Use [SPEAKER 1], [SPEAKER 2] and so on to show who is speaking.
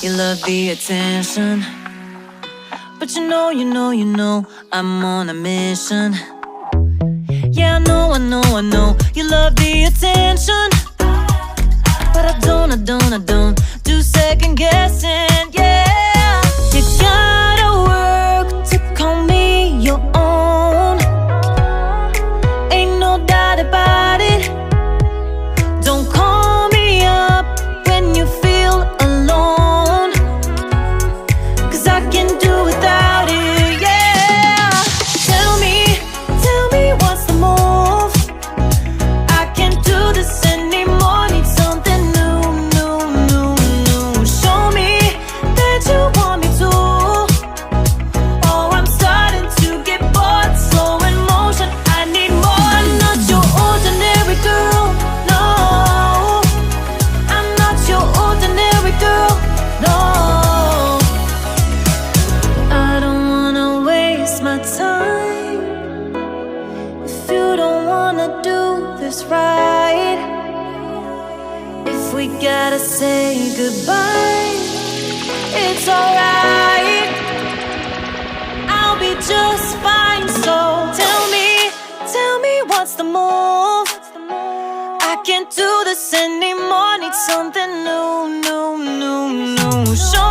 [SPEAKER 1] You love the attention, but you know I'm on a mission. Yeah, I know you love the attention, but I don't do second guessing, yeah. You gotta work to call me your own, ain't no doubt about it. Don't call me up when you feel alone, 'cause I can do without it, yeah. Tell me what's the move? I can't do this anymore, need something new. Show me that you want me to. Oh, I'm starting to get bored, slow in motion, I need more. I'm not your ordinary girl, no. I'm not your ordinary girl, no. I don't wanna waste my time if you don't wanna do this right. If we gotta say goodbye, it's alright, I'll be just fine. So tell me what's the move? I can't do this anymore, need something new. Show